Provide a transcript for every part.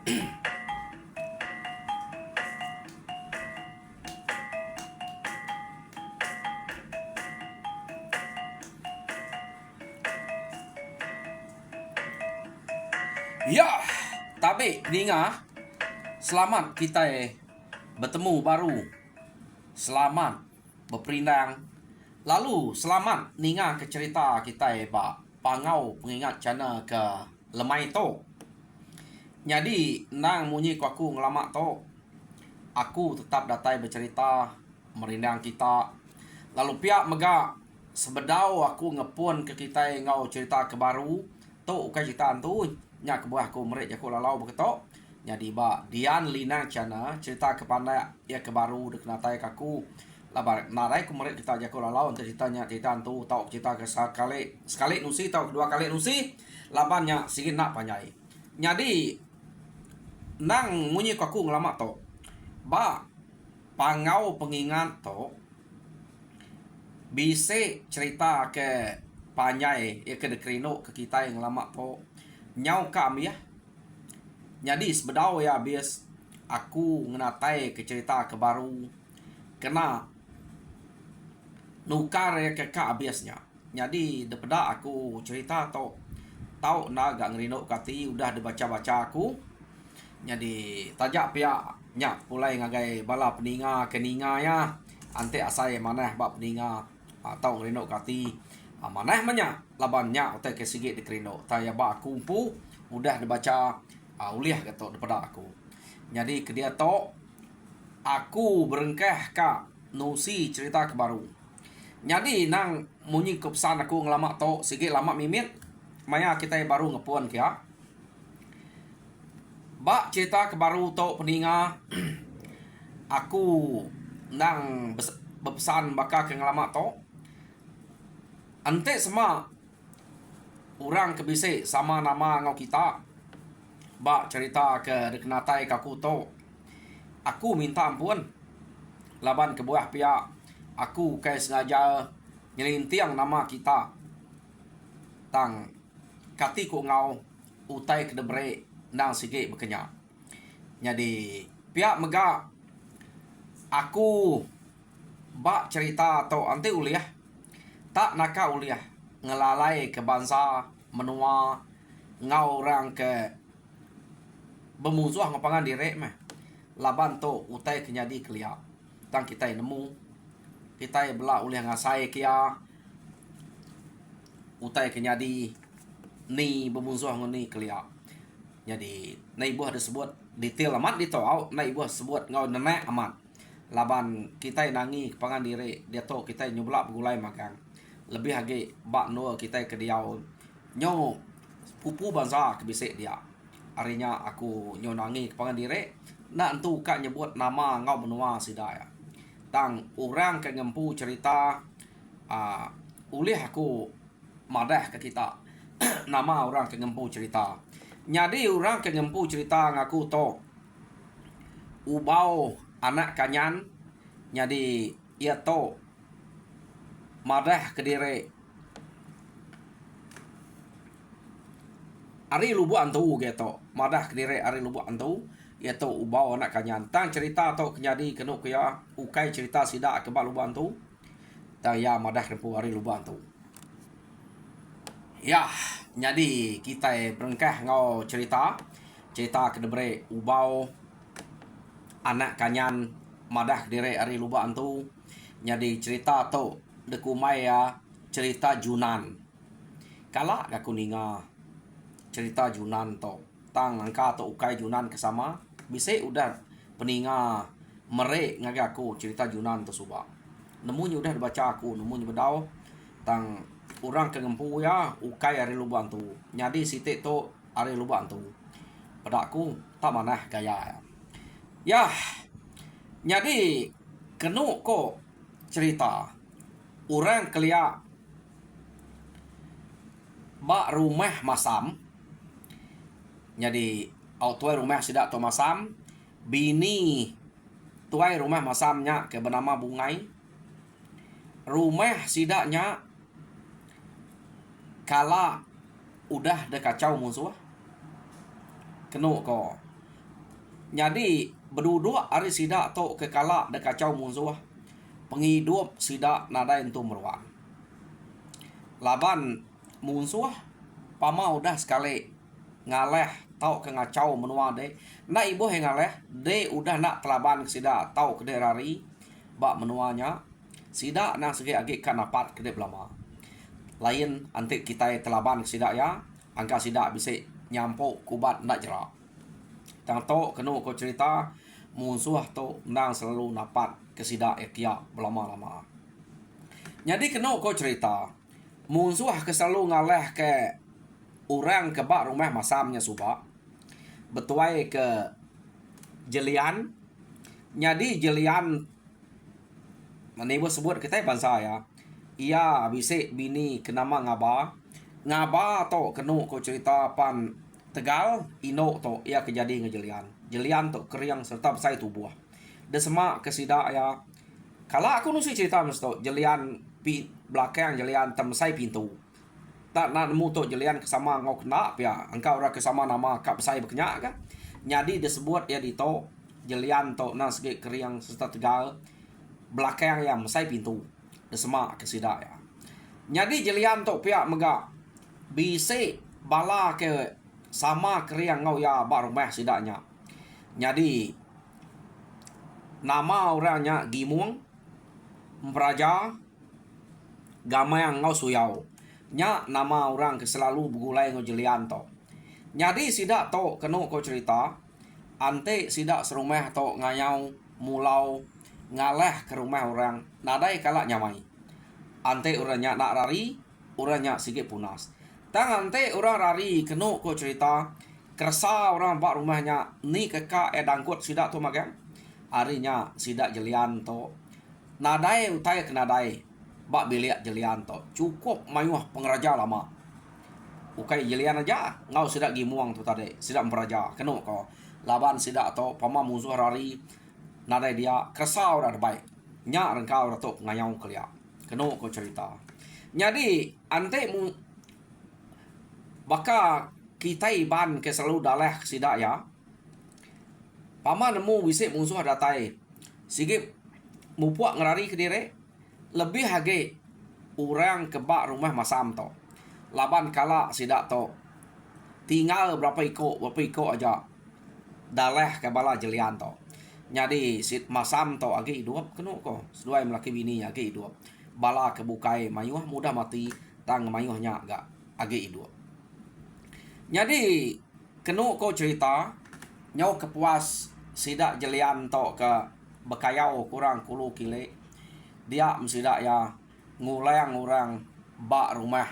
Ya, tapi Ninga, selamat kita bertemu baru. Selamat berperindang. Lalu selamat Ninga ke cerita kita pangau pengingat cana ke lemai to. Jadi nang munyi ku aku ngelamak to. Aku tetap datai bercerita merindang kita. Lalu pihak mega sebedau aku ngepun ke kita ngau cerita ke baru. To ukai cerita tu nya ke buah aku merik aku lalau beketok. Jadi dian linang cana cerita kepada ya ke baru dek natai kaku. Labar narai ku merik kita jaku lalau untuk ceritanya cerita tu tau cerita ke sekali nusi tau kedua kali nusi labannya sikit nak panjai. Jadi nang munyi aku ngelamak to. Pangau pengingat to bisa cerita ke panjai ya ke dekrino ke kita yang lama to nyau kami ya. Jadi sebedau ya bias aku ngenatai ke cerita ke baru kena nukar ya ke biasnya. Jadi daripada aku cerita to tau na gak ngerino kati udah dibaca-baca aku. Jadi tajak pihak nyak mulai ngagai bala peninga keninga ya. Ante asai maneh bab peninga atau ngerino kati maneh manya labannya otak ke sigit dikerino. Taya ba aku pu udah dibaca uliah ketok daripada aku. Jadi ke dia to aku berengkeh ka nusi cerita ke baru. Jadi nang munyi kepesan aku ngelamak to sigit lama mimit maya kita baru ngepuan kia. Bak cerita ke baru to peninga aku nang berpesan bakal ke ngelamak to ante semua orang kebisik sama nama ngau kita bak cerita ke deknatai kaku to aku minta ampun laban ke buah pihak aku kai sengaja nyelintiang nama kita tang kati ku ngau utai ke debre nang sikit berkenyak. Jadi pihak mega aku bak cerita atau ante uliah tak naka uliah ngelalai ke bangsa menua ngau orang ke bermusuh ngapangan direk meh laban to utai kenyadi kelia tang kita nemu kita bela uliah ngasai kia utai kenyadi ni bermusuh ngoni kelia. Jadi nai buah disebut detail amat di tau nai buah sebut ngau nenek amat laban kita nangi kepangan diri dia to kita nyubla begulai makan lebih lagi bak no kita ke diau nyo pupu bangsa kebisik dia arinya aku nyo nangi kepangan diri nak entu kak nyebut nama ngau benua sidaya tang orang ke ngempu cerita ulih aku madah ke kita nama orang ke ngempu cerita. Jadi orang ke ngempu cerita ngaku to ubau anak kanyan. Jadi ia to madah ke diri ari lubu antu gitu madah ke diri ari lubu antu ia to ubau anak kanyan tang cerita to kenyadi kenu kaya ukai cerita sida ke lubu antu tang ya madah rempu ari lubu antu ya. Jadi kita berengkah ngau cerita ke debre ubau anak kanyan madah dire ari luba antu. Jadi cerita to dekumai ya cerita Junan kala aku ninga cerita Junan to tang angka to ukai Junan kesama bisa udah peninga merek ngaga aku cerita Junan to suba nemunya udah dibaca aku nemunya bedau tang orang ke ngempu ya ukai ari lubang tu. Jadi sitik tu ari lubang tu. Pada aku tak manah gaya. Ya. Jadi kenu ko cerita orang kelia bak rumah masam. Jadi tuai rumah sidak tu masam bini tuai rumah masamnya ke bernama Bungai. Rumah sidaknya kala udah ada kacau musuh kenu ko Jadi berduduk hari sidak tok kekalak de kacau musuh. Penghidup sidak nadai entu meruang. Laban musuh pama udah sekali ngaleh tau ke ngacau menua de. Na ibu yang ngaleh de udah nak telaban ke sidak tau ke derari bak menuanya. Sidak nang segi agi kan apat ke de belama. Lain antik kita telaban ke sidak ya, angka sidak bisa nyampuk kubat nak jerak. Tang to kenu ko cerita musuh to nang selalu napat ke sidak ekia belama-lama. Jadi kenu ko cerita musuh ke selalu ngaleh ke orang ke bak rumah masamnya subak. Betuai ke jelian. Jadi jelian manibu sebut kita bangsa ya. Ia bisik bini kenama ngaba. Ngaba to kenu ko cerita pan Tegal ino to ia kejadi ngejelian. Jelian to keriang serta besai tubuh. Desema kesidak ya. Kalau aku nusi cerita mesti jelian belakang jelian temsai pintu. Tak nak nemu to jelian kesama ngau kena ya. Engkau ora kesama nama kap besai berkenyak kan. Jadi disebut ya di to jelian to nas ge keriang serta Tegal belakang yang mesai pintu. Desema kesidak ya. Jadi jelian to pihak megak bisi bala ke sama keriang ngau ya bak rumah sidaknya. Jadi nama orangnya Gimuang Memperaja Gamayang ngau suyau. Nya nama orang ke selalu begulai ngau jelian to. Jadi sidak to kenu ko cerita ante sidak serumah to ngayau mulau ngaleh ke rumah orang nadai kalak nyamai. Ante orangnya nak rari, orangnya sikit punas. Tang ante orang rari kenu ko cerita kersa orang bak rumahnya ni keka dangkut sidak tu makan. Harinya sidak jelian to nadai utai ke nadai bak bilik jelian to cukup mayuh pengeraja lama. Ukai jelian aja ngau sidak Gimuang tu tadi sidak Memperaja kenu ko laban sidak to pama musuh rari nadai dia kersa orang baik. Nya rengkau ratok ngayau kelia. Kenu ko cerita. Jadi ante mu baka kita iban ke selalu daleh sidak ya. Pama nemu wisik musuh datai. Sigip mupuak ngerari ke dire. Lebih hage orang kebak rumah masam to. Laban kala sidak to. Tinggal berapa iko aja. Daleh ke bala jelian to. Jadi masam to agi hidup kenu ko. Seduai melaki bini agi hidup. Bala kebukai mayuh mudah mati. Tang mayuhnya agak agi hidup. Jadi kenu ko cerita nyau kepuas sidak jelian to ke bekayau kurang 10 kile. Dia mesidak ya ngulang orang bak rumah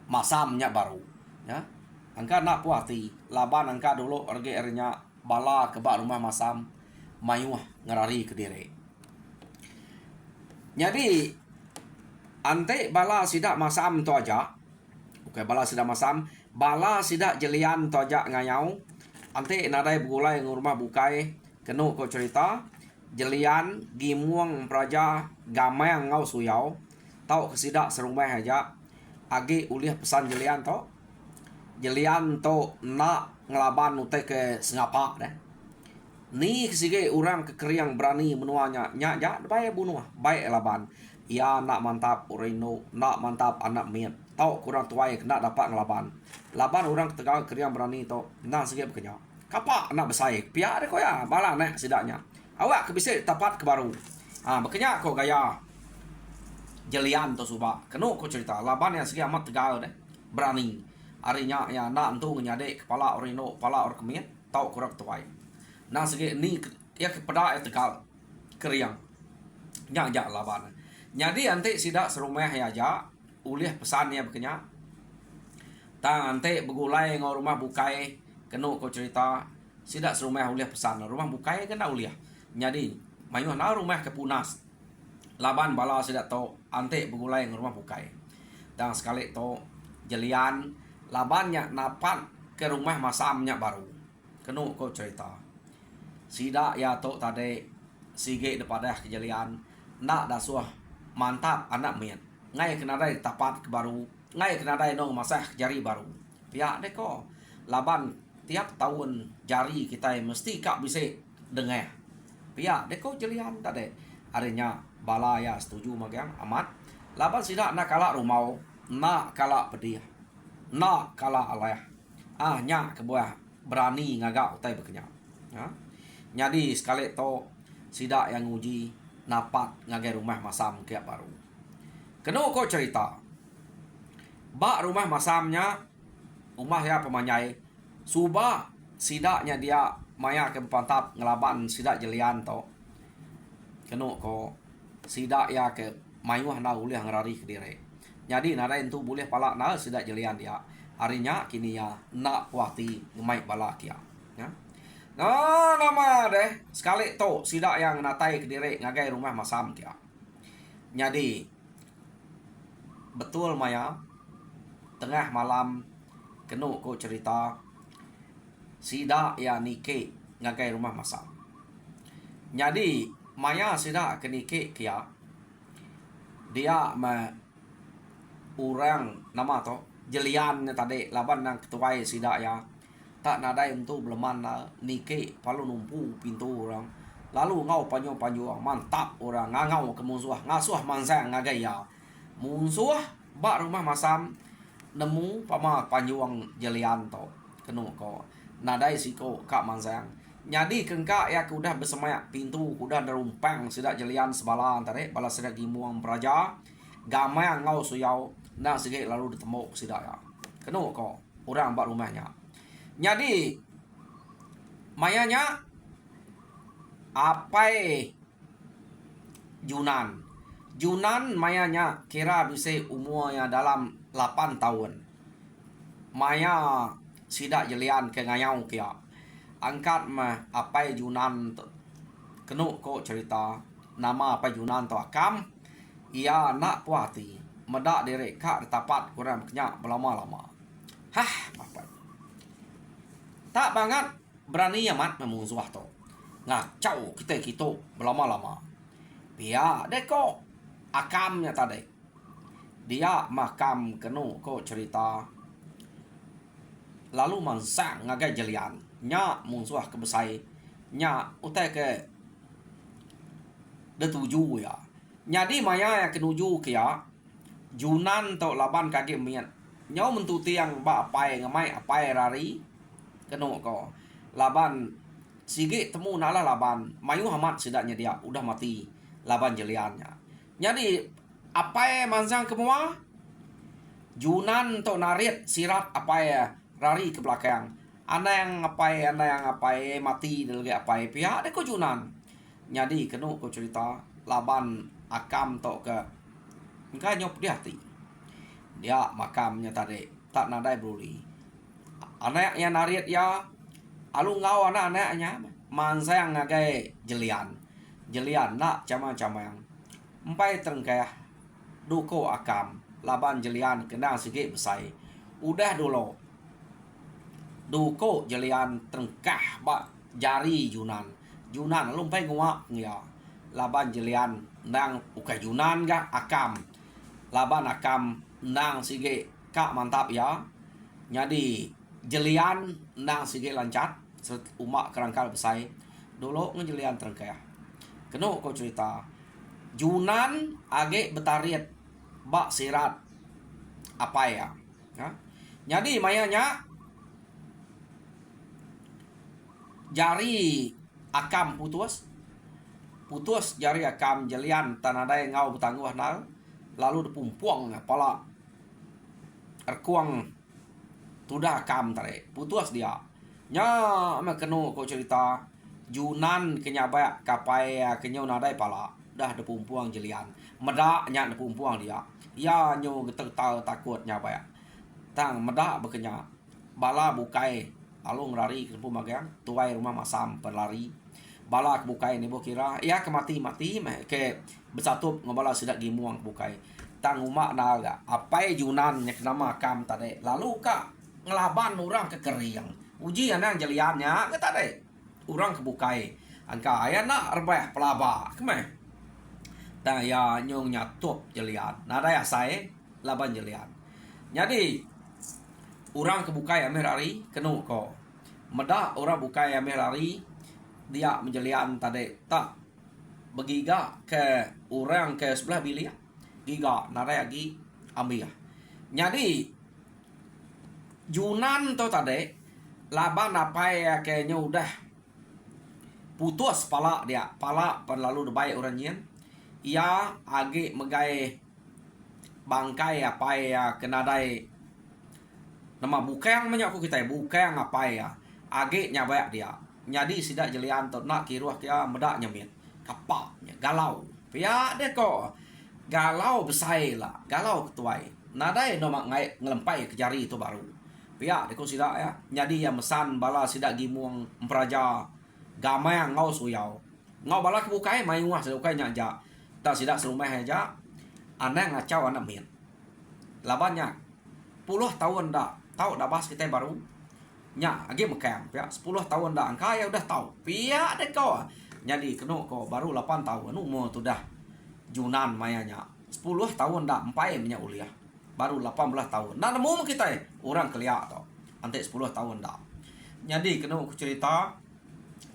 masamnya baru ya. Angka nak puati laban angka dulu erge ernya bala ke bak rumah masam mayuh ngerari ke dire. Jadi ante bala sidak masam to aja. Oke bala sidak masam bala sidak jelian to aja ngayau. Ante nadai begulai ngurmah bukai kenu ko cerita jelian Gimuang Memperaja Gamayang ngau suyau tau kesidak serumah aja agi ulih pesan jelian to. Jelian to nak ngelaban utai ke sengapa deh. Ni kesige orang kekeriang berani menuanya nya ja baik bunuh baik laban. Ia nak mantap urino nak mantap anak miet. Tau kurang tuai nak dapat ngelaban. Laban orang Tegal keriang berani to nang sige berkenyak. Kapak nak besai pihak de ko ya bala nek sidaknya. Awak kebisik tapat ke baru. Berkenyak ko gaya jelian to suba. Kenu ko cerita laban yang sige amat Tegal deh. Berani. Harinya ya nak entu nyade kepala orino, kepala or kemiet tau kurang tuai. Nang sige ni ya kepada Tegal keriang. Nya ja laban. Jadi ante sidak serumah ya ja ulih pesannya berkenyak. Tang ante begulai ngau rumah bukai kenu ko cerita sidak serumah ulih pesan rumah bukai kena ulih. Jadi mayuh na rumah kepunas. Laban bala sidak to ante begulai ngau rumah bukai. Dan sekali to jelian labannya napat ke rumah masamnya baru. Kenu ko cerita. Sidak ya to tadi sige depada kejelian nak dasuah mantap anak miet. Ngai kena dai tapat ke baru. Ngai kena dai nong masah jari baru. Pihak deko laban tiap tahun jari kita mesti kak bisa dengar. Pihak deko jelian tadi. Artinya bala ya setuju magang amat. Laban sidak nak kalak rumau, nak kalak pedih, nak kalak alaya. Nya kebuah berani ngagak utai berkenya. Ya. Jadi sekali to sidak yang uji napat ngagai rumah masam kiak baru. Kena kau cerita. Bak rumah masamnya rumah ya pemanyai. Suba sidaknya dia maya ke pantap ngelaban sidak jelian to. Kena kau sidak ya ke mayuh na ulih ngerari ke diri. Jadi nada itu boleh palak na sidak jelian dia. Harinya kini ya nak wati ngemai balak ya. Ya. Nah, nama deh sekali to sidak yang natai ke diri ngagai rumah masam dia. Jadi betul maya tengah malam kena ko cerita sidak ya nike ngagai rumah masam. Jadi maya sidak ke nike kia dia orang nama to jelian tadi laban nang ketuai sidak ya tak nadai untuk beleman nike palu numpu pintu orang lalu ngau panyo mantap orang ngau ke musuh ngasuh mansang ngagai ya musuh bak rumah masam nemu pama panjuang jelian to kenu ko nadai siko kak mansang jadi kengka ya kudah bersemayak pintu kudah derumpang sidak jelian sebalan tadi bala sidak gimuang praja gamai ngau suyau na sige lalu ditemu sidak ya kenu ko orang bak rumahnya. Jadi mayanya apai Junan mayanya kira bisa umurnya dalam 8 tahun. Maya sidak jelian ke ngayau kia. Angkat apai Junan kenu ko cerita nama apai Junan to akam. Ia nak puati medak direk kak tapat kurang kenyak berlama-lama. Apa? Tak banget berani amat memusuh to. Ngacau kita berlama-lama. Pihak deko akamnya tadi. Dia makam kenu ko cerita. Lalu mansang ngagai jelian. Nya musuh kebesai. Nya utai ke detuju ya. Jadi maya yang kenuju kia. Junan to laban kaki mian. Nyau mentuti yang ba apai ngamai apai rari. Kenu ko laban sige temu nala laban mayu hamat sidaknya dia udah mati laban jeliannya. Jadi apa mansang kemua Junan to narit sirat apa rari ke belakang ana yang apa mati lagi apa pihak deko Junan. Jadi kenu ko cerita laban akam to ke engka nyop dia hati dia makamnya tadi tak nadai bruli anak yang narit ya alu ngau anak-anaknya mansang ngagai jelian nak cama-cama yang empai terengkah duko akam laban jelian kena sige besai udah dulu duko jelian terengkah ba jari Junan lalu empai nguak ya laban jelian nang ukai Junan ga akam laban akam nang sige kak mantap ya jadi jelian nang sige lancat umak kerangkal besai dulu ngejelian terengkah kenu ko cerita Junan age betariat bak sirat apa ya jadi mayanya jari akam putus jari akam jelian tanadai ngau betangguh nal lalu dipumpuang pala erkuang tudah akam tare putus dia nya kenu ko cerita Junan kenyabak kapai kenyau nadai pala dah dipumpuang jelian medak nya dipumpuang dia ya nyo getek takut nyabak tang medak bekenya bala bukai alung lari ke magang tuai rumah masam berlari bala bukai ni kira ya kemati ke bersatu ngobala sidak gimuang bukai tang umak naga apai Junan nya nama kam tadi lalu ka ngelaban orang ke keriang uji anang jeliannya ke tadi orang kebukai angka aya nak rebah pelaba kemeh tang ya nyong nyatup jelian nada ya saya laban jelian jadi orang kebukai amer hari kenu ko Meda orang bukai ambil lari dia menjelian tadi tak begiga ke orang ke sebelah bilik giga narai lagi ambil. Jadi Junan tu tadi laban apa ya kayaknya udah putus pala dia pala lalu baik orangnya ia agi megai bangkai apa ya kenadai nama bukan banyak aku kita bukan apa ya agi nyabayak dia jadi sidak jelian tu nak kiruah kia medak nyamit kapaknya galau pia deko galau besai lah galau ketuai nadai nama ngai ngelempai ke jari itu baru pia deko sidak ya jadi ya mesan bala sidak gimuang memperaja gamai ngau suyau ngau bala kebukai mai ngah sebukai nyaja tak sidak serumah aja aneh ngacau anak min labannya puluh tahun dah tahu dah bahas kita baru nya agi mekam ya 10 tahun dah angka ya udah tahu pia deko jadi kena ko baru 8 tahun umur tu dah Junan mayanya 10 tahun dah empai minyak uliah baru 18 tahun nah nemu kita orang kelia tau antek 10 tahun dah jadi kena aku cerita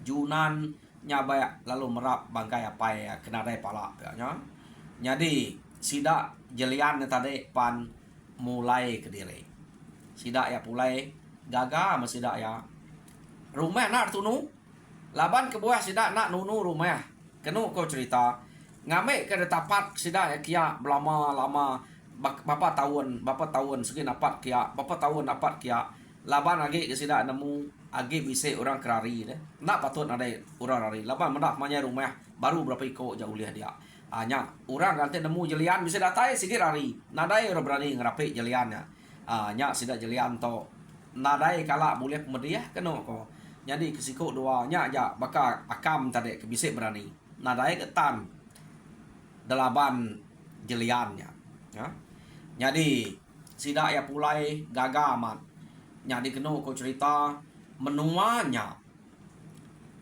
Junan nyabaya lalu merap bangkai apa ya kena dai pala ya jadi sida jelian tadi pan mulai ke diri sida ya pulai gaga masida ya rumah nak tunu laban ke buah sida nak nunu rumah kenu kau cerita ngame ke tapat sida ya kia lama bapa tahun segi dapat kia bapa tahun dapat kia laban lagi ke sida nemu agi bisa orang kerari deh nak patut ada orang rari laban mendak manya rumah baru berapa iko jauh lihat dia hanya orang ganti nemu jelian bisa datai segi rari nadai orang berani ngerapi jeliannya nya sida jelian to nadai kala boleh pemediah kena ko jadi kesiko dua nya ja baka akam tadi kebisik berani nadai ketan delapan jeliannya ya jadi sida ya pulai gagamat jadi kena ko cerita menuanya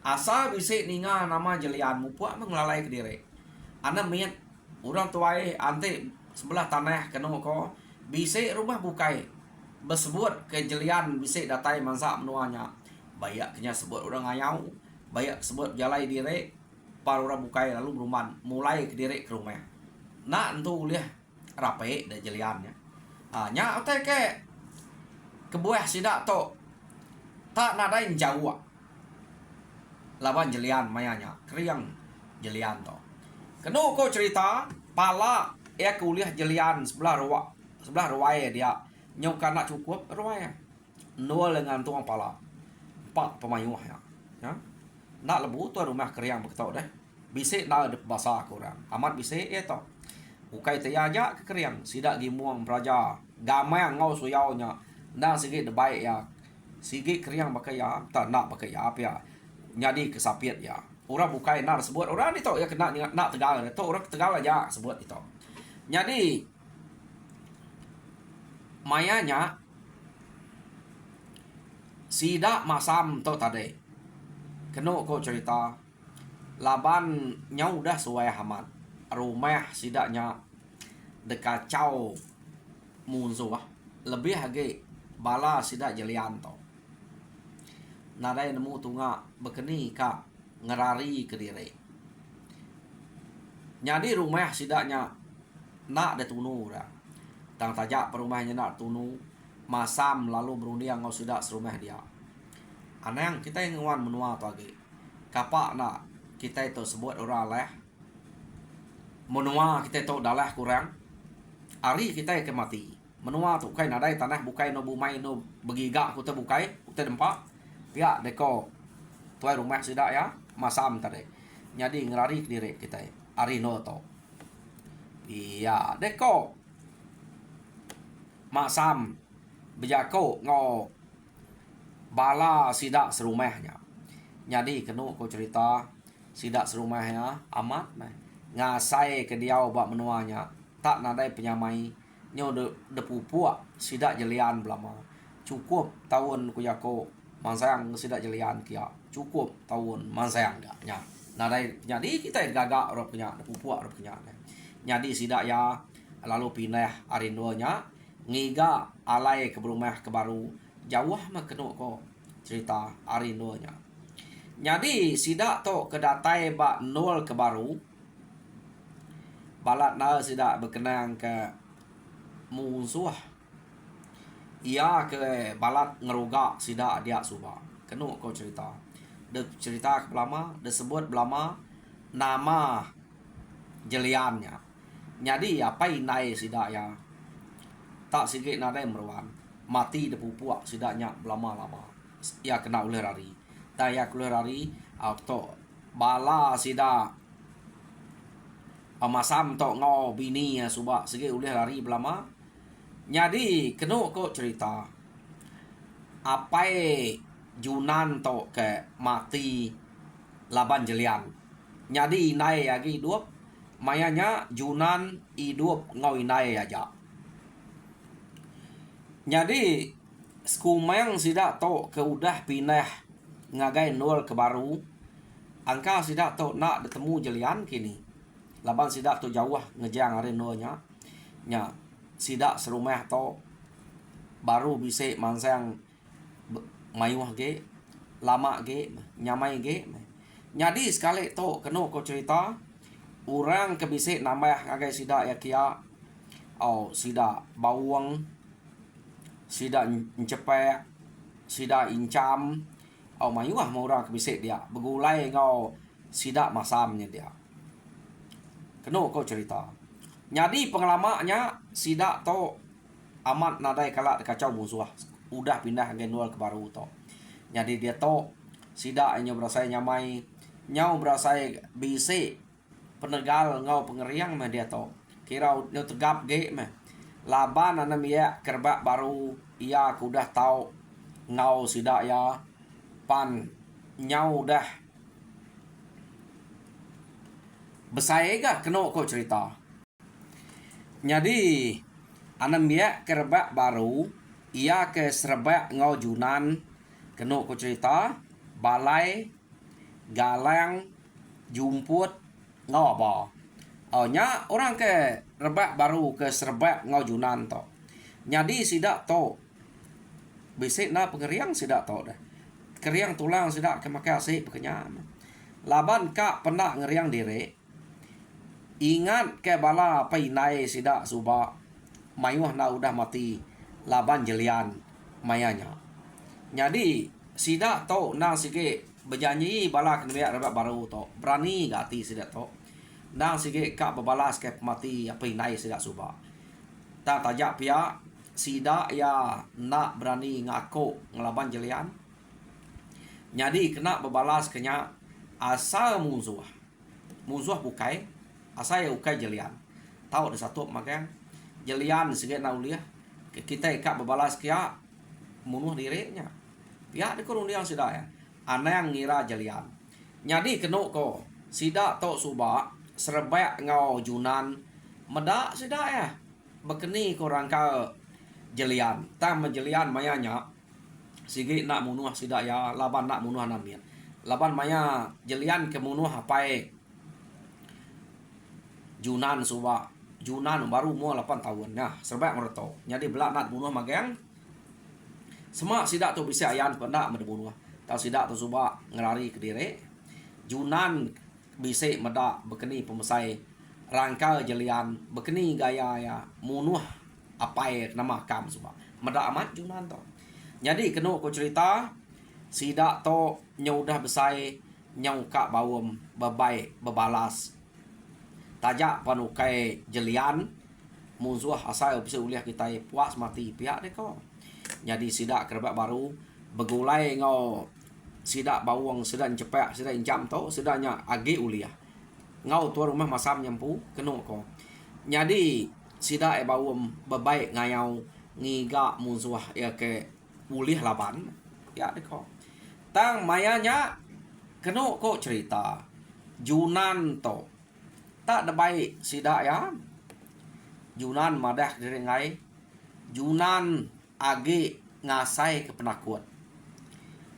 asa bisik ninga nama jelian mupuak mengelalai ke diri anda miat orang tuai ante sebelah tanah kena ko bisik rumah bukai bersebut kejelian bisik datai mansa menuanya bayak kenya sebut orang ayau bayak sebut jalai diri par orang bukai lalu beruman mulai ke diri ke rumah nak entu liah rape da jeliannya nya otai ke kebuah sidak to tak nadai jauh laban jelian mayanya kriang jelian to kenu ko cerita pala ya kuliah jelian sebelah ruai dia nyau kana cukup ruai nol dengan tuang pala 4 pemayuh ya nak lebu tu rumah kriang begitu deh bisik nak ada bahasa kurang amat bisik ya to ukai te aja ke kriang sidak gimuang praja gamai ngau suyaunya nang sigi de baik ya sigi kriang pakai ya tak nak pakai ya apa ya nyadi kesapiat ya orang bukai nak sebut orang itu ya kena nak tegal itu orang tegal aja sebut itu jadi mayanya sida masam to tadi kena ko cerita laban nyau dah suai hamat rumah sidaknya dekacau munzuah lebih lagi bala sidak jelian to nadai nemu tunga bekeni ka ngerari ke diri jadi rumah sidaknya nak de tunu dah tang tajak perumahnya nak tunu masam lalu berundiang ngau sudah serumah dia anang kita yang nguan menua tu lagi kapak nak kita itu sebut orang leh menua kita itu dalah kurang hari kita yang mati menua tu kai nadai tanah bukai no bumai no begiga kita bukai kita dempak pihak deko tuai rumah sudah ya masam tadi jadi ngerari diri kita hari no to iya deko masam bejako ngo bala sidak serumahnya jadi kenu ko cerita sidak serumahnya amat ngasai ke diau bak menuanya tak nadai penyamai nyo de pupuk sidak jelian belama cukup tahun ku jako mansayang sidak jelian kia cukup tahun mansayang dak nya nadai jadi kita gagak ora punya de pupuk ora punya jadi sidak ya lalu pindah arindonya ngiga alai ke rumah ke baru jauh mah kena ko cerita hari nuanya. Jadi sidak to kedatai bak nol ke baru. Balat na sidak berkenang ke musuh. Ia ke balat ngerugak sidak dia subak. Kenu kau cerita. De cerita ke belama, de sebut belama nama jeliannya. Jadi apa inai sidak ya. Tak sikit nadai meruan. Mati de pupuak sidaknya lama-lama. Ia kena ular hari. Tak ia keluar hari auto bala sidak amasam tok ngau bini ya subak sikit ular hari belama. Jadi kena kok cerita. Apa junan tok ke mati laban jelian. Jadi inai lagi hidup. Mayanya junan hidup ngau inai aja. Jadi skumeng sidak to ke udah pindah ngagai nol ke baru. Angka sidak to nak bertemu jelian kini. Laban sidak to jauh ngejang hari nolnya. Nya sidak serumah to baru bisa mansang mayuh ge lama ge nyamai ge. Jadi sekali to keno ko cerita orang ke bisa nambah ngagai sidak ya kia. Oh sidak bawang sida encepek, sida incam, au mayuah mau orang kebisik dia. Begulai ngau sida masamnya dia. Keno kau cerita. Jadi pengalamannya sida to amat nadai kalak kacau musuh. Udah pindah ke nual ke baru to. Jadi dia to sida nyo berasai nyamai, nyau berasai bisik penegal ngau pengeriang mah dia to. Kira nyo tegap ge mah. Laban anam ya kerbak baru ia aku dah tahu ngau sidak ya pan nyau dah besai ga keno kau cerita. Jadi anam ya kerbak baru ia ke serbak ngau junan keno kau cerita balai galang jumput ngau apa. Oh nya orang ke rebak baru ke serbak ngau junan to. Jadi sidak to. Bisik na pengeriang sidak to dah. Keriang tulang sidak ke makai asik pekenyam. Laban kak pernah ngeriang diri. Ingat ke bala painai sidak subak. Mayuh na udah mati. Laban jelian mayanya. Jadi sidak to na sikit berjanji bala kena rebak baru to. Berani gati sidak to. Nang sige kak berbalas ke mati apa inai sidak subak. Tak tajak pihak sidak ya nak berani ngaku ngelaban jelian. Jadi kena berbalas kenya asal musuh. Musuh bukai asal ya ukai jelian. Tahu ada satu makan jelian sige na uliah. Kita kak berbalas kia munuh dirinya. Pihak dikurung dia sidak ya. Ana yang ngira jelian. Jadi kena ko sidak to subak serbak ngau junan medak sidak ya bekeni korang ka jelian tam jelian mayanya sigi nak munuh sidak ya laban nak munuh namian laban maya jelian ke munuh apai junan suba junan baru mau 8 tahun nah serbak merto jadi belak nak munuh mageng semak sidak tu bisa ayan pendak menbunuh tau sidak tu suba ngerari ke diri junan bisik medak bekeni pemesai rangka jelian bekeni gaya ya munuh apai nama kam sebab medak amat junan to. Jadi kena ko cerita sidak to nyau dah besai nyau kak bawem bebai bebalas tajak panukai jelian musuh asal bisa uliah kita puas mati pihak dek ko. Jadi sidak kerbak baru begulai ngau sidak bawang sedang cepek sedang jam to sedangnya agi uliah ngau tu rumah masam nyampu keno ko. Jadi sidak bawang bebaik ngayau ngiga musuh ya ke uliah laban ya deko tang mayanya keno ko cerita junan to tak ada baik sidak ya junan madah dari ngai junan agi ngasai ke penakut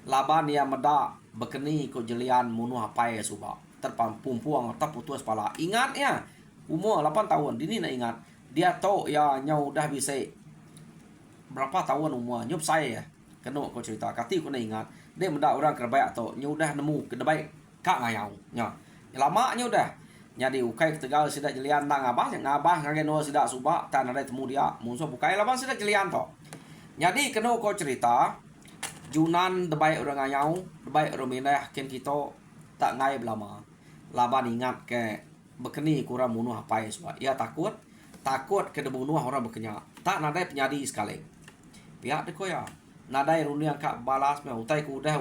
laban dia medak bekeni ko jelian munuh apai subak terpumpuang atau putus pala ingat ya umur 8 tahun dini nak ingat dia to ya nyau dah bisa berapa tahun umur nyup saya ya Kena ko cerita kati ko na ingat. Dia mendak orang kerbaik tu nya udah nemu kedebaik kak ngayau nya. Lama nya udah. Jadi ukai ketegal sidak jelian nang ngabah ngagen no sidak subak tan ada temu dia musuh bukai laban sidak jelian to. Jadi kena ko cerita Junan debaik orang ngayau, debaik orang minah ken kita tak ngai belama. Laban ingat ke bekeni kurang bunuh apa ya sebab ia takut ke bunuh orang bekenya. Tak nadai penyadi sekali. Pihak deko ya. Nadai runia kak balas me utai ku udah.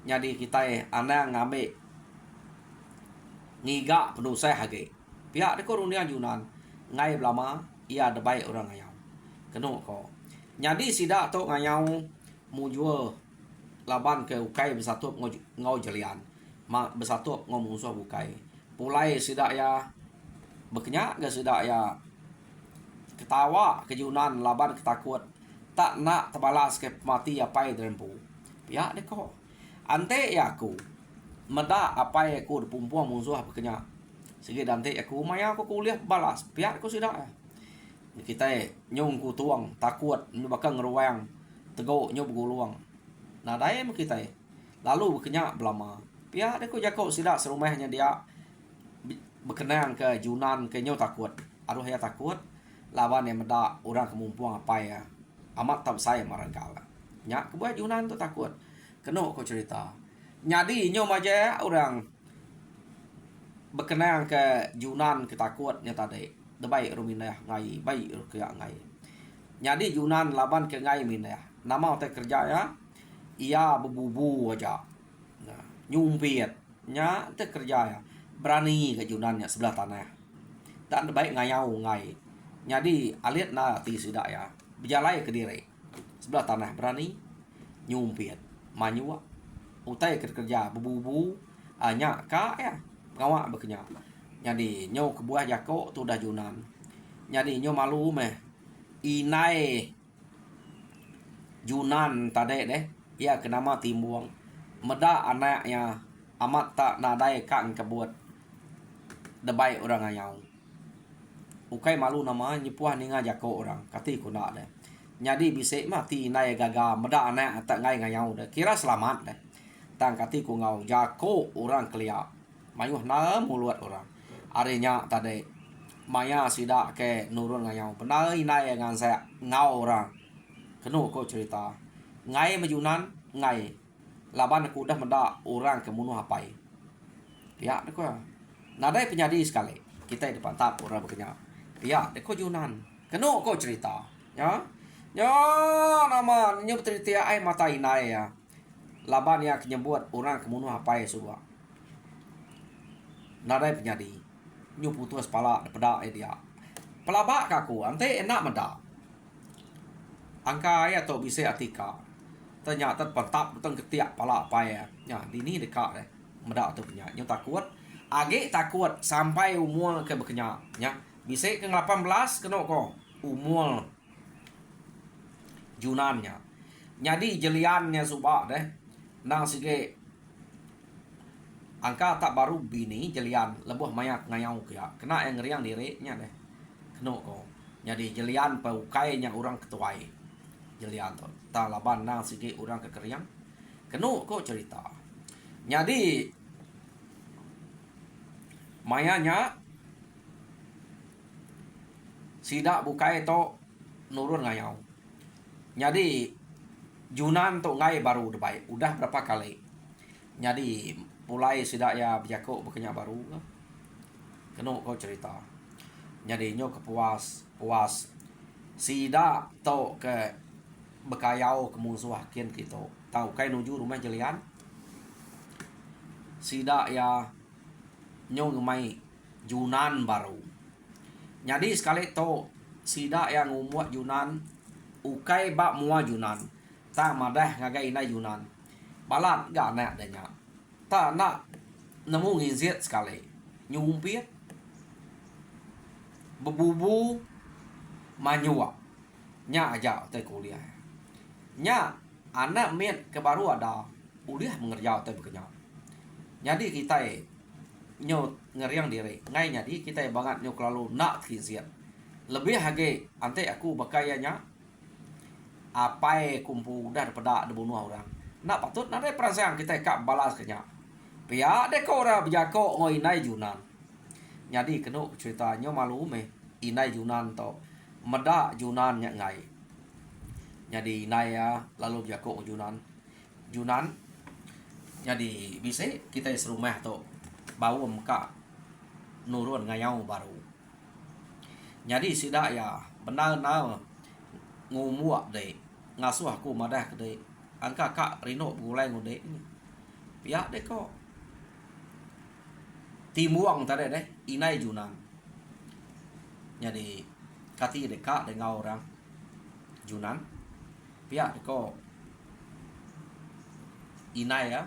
Jadi kita ana ngambil ngiga penuh saya hage. Pihak deko runia Junan ngai belama ia debaik orang ngayau. Kena ko. Jadi sidak tok ngayau mujua laban ke ukai bersatu ngau jelian. Bersatu ngau musuh bukai. Pulai sidak ya berkenyak ke sidak ya ketawa kejunan laban ketakut tak nak terbalas ke mati apa yang terempu. Ya deko. Ante ya aku meda apa yang aku dipumpuang musuh berkenyak. Segi dante aku maya aku kuliah balas. Pihak aku sidak ya. Kita nyung ku tuang takut bakal ngeruang tegok nyo beguluang. Nah dai kita lalu berkenyak belama. Pihak deko jako sidak serumahnya dia berkenang ke Junan ke nyo takut. Aduh ya takut lawan yang meda orang kemumpuang apa ya. Amat tak saya marangkala. Nya kebuah Junan tu takut. Kena ko cerita. Nyadi nyo maja orang berkenang ke Junan ketakut nya tadi. Debai ruminah ngai bai ke ngai. Nyadi Junan laban ke ngai minah. Nama te kerja ya. Ia bebubu aja. Nah, nyumpit nya te kerja ya. Berani ke Junannya sebelah tanah. Dan baik ngayau ngai. Jadi alit na ti sidak ya. Berjalai ke diri. Sebelah tanah berani nyumpit. Manyua. Utai kerja bebubu anya ka ya. Ngawak bekenya. Jadi nyo kebuah jako tu dah Junan. Jadi nyo malu meh. Inai Junan tade deh. Ia kenama timbuang. Meda anaknya amat tak nadai kang kebuat debai orang ngayau. Ukai malu nama nyepuah ninga jako orang. Kati ku nak deh. Jadi bisik mati nai gaga meda anak tak ngai ngayau deh. Kira selamat deh. Tang kati ku ngau jako orang kelia. Mayuh na mulut orang. Arinya tadi maya sidak ke nurun ngayau. Benar inai ngan saya ngau orang. Kenu ko cerita. Ngai majunan ngai. Laban aku dah meda orang kemunuh apai. Ya deko ya. Nadai penyadi sekali. Kita di pantap orang berkenyak. Ya deko Junan. Kenu ko cerita. Ya. Ya nama nyo cerita ai mata inai ya. Laban ya kenyebut orang kemunuh apai suba. Nadai penyadi. Nyo putus pala pedak dia. Pelabak kaku ante enak meda. Angka ya to bisa atika. Ternyata pantap beteng ketiak pala apa ya. Ya dini dekat meda tu punya. Nyo takut. Age takut sampai umur ke berkenyak. Ya. Bisa ke 18 kena ko. Umur Junannya. Jadi jeliannya subak deh. Nang sige angka tak baru bini jelian lebuh mayak ngayau kaya. Kena yang ngeriang dirinya deh. Kena ko. Jadi jelian paukainya orang ketuai. Jelian tu. Tak laban nang sige orang kekeriang. Kena ko cerita. Jadi mayanya sidak bukai to nurun ngayau. Jadi Junan to ngai baru debai. Udah berapa kali. Jadi mulai sidak ya bijako bekenya baru. Kena ko cerita. Jadi nyo kepuas puas. Sidak to ke bekayau ke musuh hakin kita. Tahu kai nuju rumah jelian. Sidak ya nyo ngemai Junan baru. Jadi sekali to sidak yang ngumuat Junan ukai bak mua Junan. Tak madah ngagai ina Junan. Balat gak nak danya. Tak nak nemu ngizit sekali. Nyumpit. Bebubu manyua. Nya aja te kuliah. Nya anak miet ke baru ada kuliah mengerja te bekerja. Jadi kita nyo ngeriang diri ngai jadi kita banget nyo lalu nak kizit lebih hage ante aku bakayanya Apai kumpul dah pedak de bunuh orang. Nak patut nak perasaan kita kak balas kenya. Pia de ko ora berjako ngoi inai Yunan. Jadi kena ceritanya malu me inai Yunan to. Meda Yunan nya ngai. Jadi inai ya lalu berjako Yunan. Yunan jadi bisa kita serumah to bau muka nurun ngayau baru. Jadi sidak ya benar na ngumuak deh ngasuh aku madah kedai angka kak rino gulai ngode pihak deh kok timuang tadi deh inai Yunan. Jadi kati dekat dengan orang Yunan pihak deh kok inai ya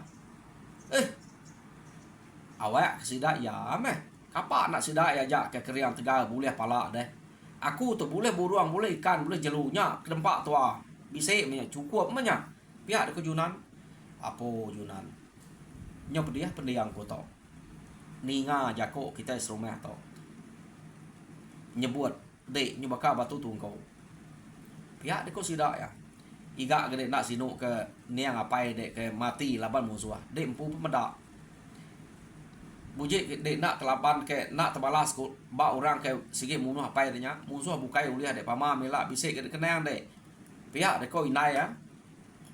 awak sidak ya meh kapan nak sidak ya jak ke keriang tegal boleh pala deh. Aku tu boleh buruang, boleh ikan, boleh jelunya ke tempat tu bisa punya cukup punya. Pihak dekat Yunan. Apa Yunan? Nyok dia pendiang ko tau. Ninga jako kita serumah tau. Nyebut dek nyubaka batu tungkau. Pihak dekat sidak ya. Iga gede nak sinu ke niang apai dek ke mati laban musuh. Dek empu pemedak. Bujik dek nak telapan ke nak terbalas ko ba orang ke sigi munuh apa nya musuh bukai uliah dek pama mela bisik ke kenang dek pihak dek ko inai ya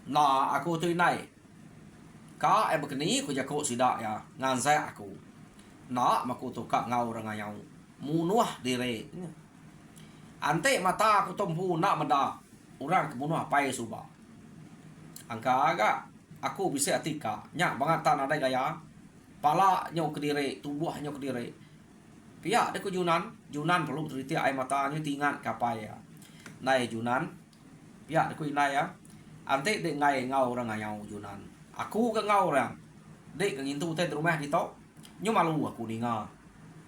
na aku tu inai ka bekeni ko jako sidak ya nganzai aku na maku tu kak ngau orang ngayau munuh dire ante mata aku tumpu nak meda orang ke munuh apa suba angka agak aku bisa atika nya bangat tan ada gaya pala nyok kediri tubuh nyok kediri pihak deku Yunan perlu teriti air matanya tingat kapai ya nai Yunan pihak deku inai ya ante dek ngai ngau orang ngau Yunan aku ke ngau orang dek ngintu teh rumah di to nyu malu aku ninga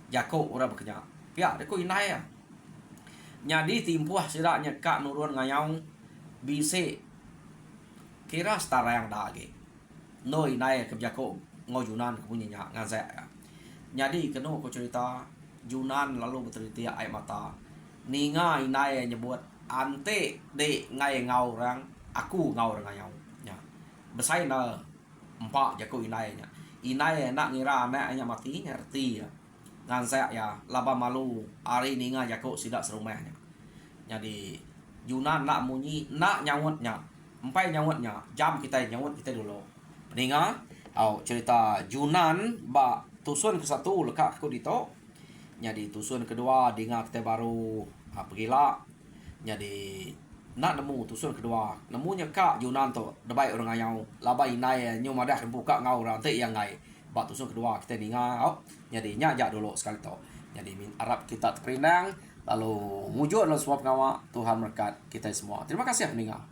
jako orang bekerja pihak deku inai ya nyadi timpuah sidaknya kak nurun ngayau bise kira setara yang dage noi nai ke jako ngau Yunan punya ngazek ya. Jadi kena aku cerita Yunan lalu bercerita air mata. Ninga inai nyebut ante de ngai ngau orang aku ngau orang ngau. Ya. Besai na empat jago inai nya. Inai nak ngira anak nya mati ngerti ya. Ngazek ya laba malu ari ninga jago sidak serumahnya. Jadi Yunan nak munyi nak nyawutnya. Empai nyawutnya jam kita nyawut kita dulu. Ninga cerita Yunan ba tusun ke satu lekak aku dito. Jadi tusun kedua dengar kita baru pergilah. Jadi nak nemu tusun kedua. Nemunya kak Yunan tu debai orang ngayau. Labai inai nyu madah buka ngau rantai yang ngai. Ba tusun kedua kita dengar. Jadi nyajak dulu sekali tu. Jadi harap kita terperinang lalu mujur lalu semua pengawal Tuhan berkat kita semua. Terima kasih pendengar.